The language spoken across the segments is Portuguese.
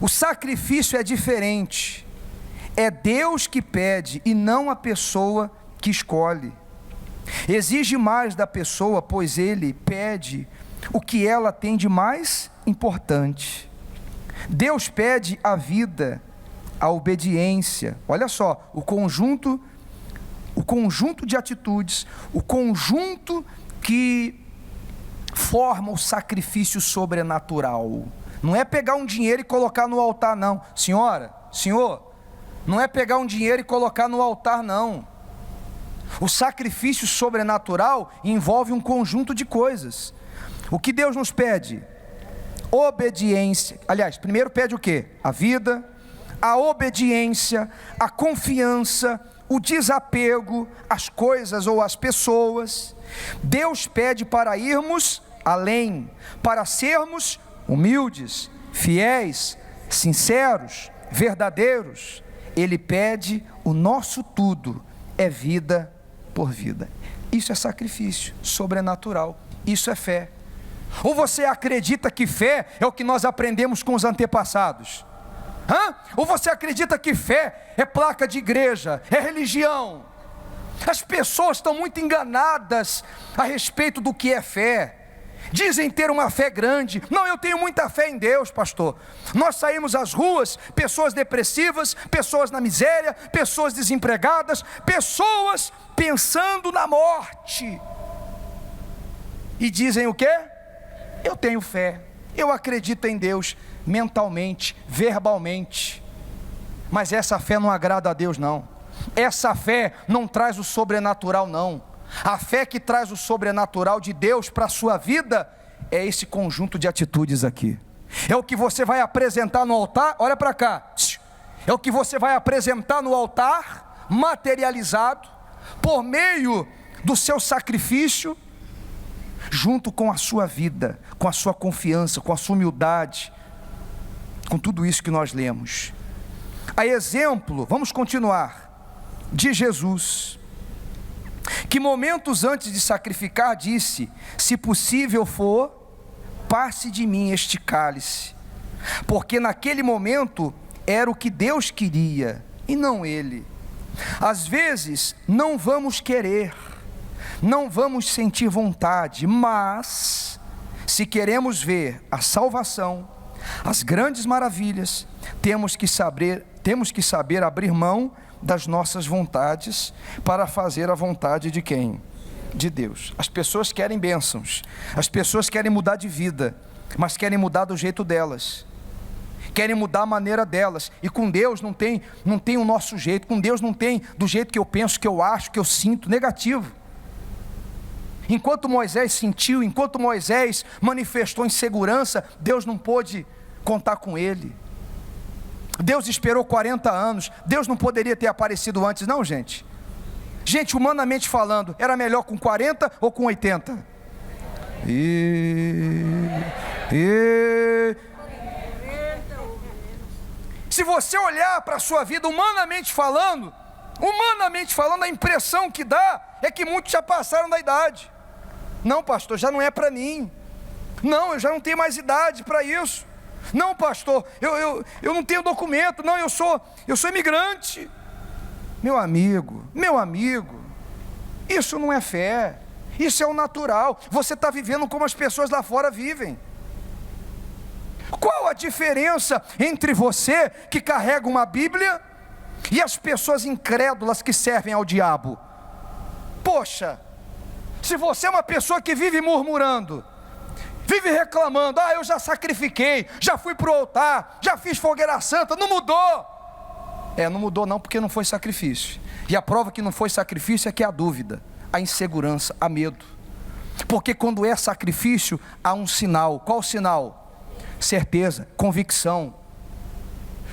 O sacrifício é diferente. É Deus que pede e não a pessoa que escolhe. Exige mais da pessoa, pois Ele pede o que ela tem de mais importante. Deus pede a vida, a obediência. Olha só, o conjunto de atitudes, o conjunto que forma o sacrifício sobrenatural. Não é pegar um dinheiro e colocar no altar, não. Senhora, senhor, não é pegar um dinheiro e colocar no altar, não. O sacrifício sobrenatural envolve um conjunto de coisas. O que Deus nos pede? Obediência. Aliás, primeiro pede o quê? A vida, a obediência, a confiança, o desapego às coisas ou às pessoas. Deus pede para irmos além, para sermos humildes, fiéis, sinceros, verdadeiros. Ele pede o nosso tudo, é vida por vida. Isso é sacrifício sobrenatural, isso é fé. Ou você acredita que fé é o que nós aprendemos com os antepassados? Ou você acredita que fé é placa de igreja, é religião? As pessoas estão muito enganadas a respeito do que é fé. Dizem ter uma fé grande. Não, eu tenho muita fé em Deus, pastor. Nós saímos às ruas, pessoas depressivas, pessoas na miséria, pessoas desempregadas, pessoas pensando na morte. E dizem o quê? Eu tenho fé, eu acredito em Deus, mentalmente, verbalmente. Mas essa fé não agrada a Deus, não. Essa fé não traz o sobrenatural, não. A fé que traz o sobrenatural de Deus para a sua vida é esse conjunto de atitudes aqui. É o que você vai apresentar no altar, olha para cá. É o que você vai apresentar no altar, materializado, por meio do seu sacrifício, junto com a sua vida, com a sua confiança, com a sua humildade, com tudo isso que nós lemos. A exemplo, vamos continuar, de Jesus, que momentos antes de sacrificar disse: se possível for, passe de mim este cálice, porque naquele momento era o que Deus queria e não ele. Às vezes não vamos querer, não vamos sentir vontade, mas se queremos ver a salvação, as grandes maravilhas, temos que saber abrir mão das nossas vontades para fazer a vontade de quem? De Deus. As pessoas querem bênçãos, as pessoas querem mudar de vida, mas querem mudar do jeito delas, querem mudar a maneira delas, e com Deus não tem o nosso jeito, com Deus não tem do jeito que eu penso, que eu acho, que eu sinto, negativo. Enquanto Moisés sentiu, enquanto Moisés manifestou insegurança, Deus não pôde contar com ele. Deus esperou 40 anos, Deus não poderia ter aparecido antes, não, gente? Gente, humanamente falando, era melhor com 40 ou com 80? Se você olhar para a sua vida humanamente falando, a impressão que dá é que muitos já passaram da idade. Não, pastor, já não é para mim. Não, eu já não tenho mais idade para isso. Não, pastor, eu não tenho documento. Não, eu sou imigrante. Meu amigo, isso não é fé, isso é o natural. Você está vivendo como as pessoas lá fora vivem. Qual a diferença entre você que carrega uma Bíblia e as pessoas incrédulas que servem ao diabo? Poxa, se você é uma pessoa que vive murmurando, vive reclamando: eu já sacrifiquei, já fui para o altar, já fiz fogueira santa, não mudou. Não mudou não, porque não foi sacrifício. E a prova que não foi sacrifício é que há dúvida, há insegurança, há medo. Porque quando é sacrifício, há um sinal. Qual o sinal? Certeza, convicção.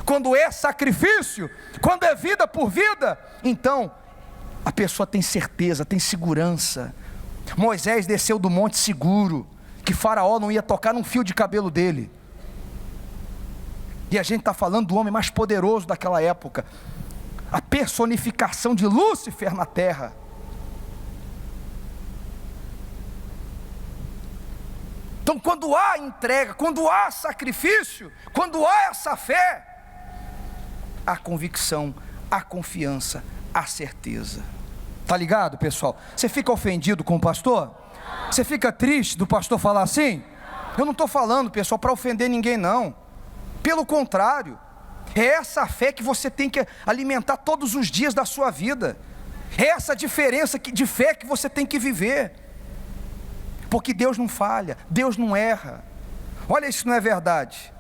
Quando é sacrifício, quando é vida por vida, então a pessoa tem certeza, tem segurança. Moisés desceu do monte seguro, que Faraó não ia tocar num fio de cabelo dele. E a gente está falando do homem mais poderoso daquela época, a personificação de Lúcifer na terra. Então, quando há entrega, quando há sacrifício, quando há essa fé, há convicção, há confiança, há certeza. Tá ligado, pessoal? Você fica ofendido com o pastor? Você fica triste do pastor falar assim? Eu não estou falando, pessoal, para ofender ninguém, não. Pelo contrário, é essa fé que você tem que alimentar todos os dias da sua vida. É essa diferença de fé que você tem que viver. Porque Deus não falha, Deus não erra. Olha, isso não é verdade.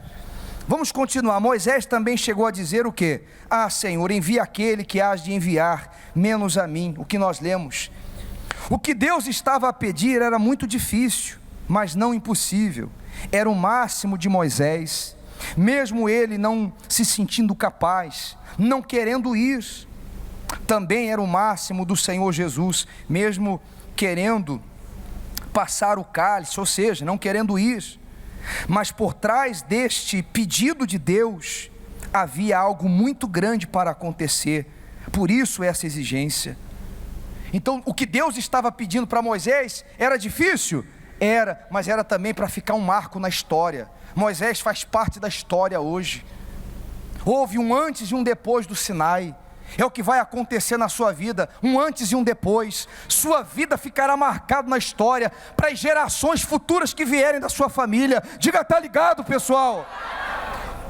Vamos continuar. Moisés também chegou a dizer o quê? Ah, Senhor, envia aquele que hás de enviar, menos a mim. O que nós lemos. O que Deus estava a pedir era muito difícil, mas não impossível. Era o máximo de Moisés, mesmo ele não se sentindo capaz, não querendo ir. Também era o máximo do Senhor Jesus, mesmo querendo passar o cálice, ou seja, não querendo ir. Mas por trás deste pedido de Deus, havia algo muito grande para acontecer. Por isso essa exigência. Então, o que Deus estava pedindo para Moisés era difícil? Era, mas era também para ficar um marco na história. Moisés faz parte da história hoje. Houve um antes e um depois do Sinai. É o que vai acontecer na sua vida, um antes e um depois. Sua vida ficará marcada na história, para as gerações futuras que vierem da sua família. Diga, tá ligado, pessoal?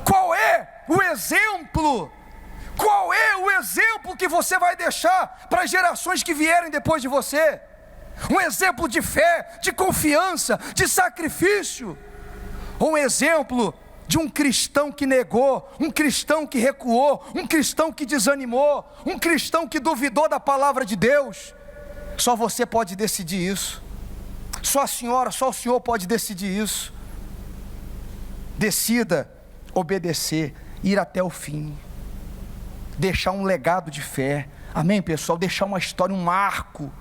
Qual é o exemplo? Qual é o exemplo que você vai deixar para as gerações que vierem depois de você? Um exemplo de fé, de confiança, de sacrifício? Ou um exemplo de um cristão que negou, um cristão que recuou, um cristão que desanimou, um cristão que duvidou da palavra de Deus? Só você pode decidir isso. Só a senhora, só o senhor pode decidir isso. Decida obedecer, ir até o fim, deixar um legado de fé. Amém, pessoal? Deixar uma história, um marco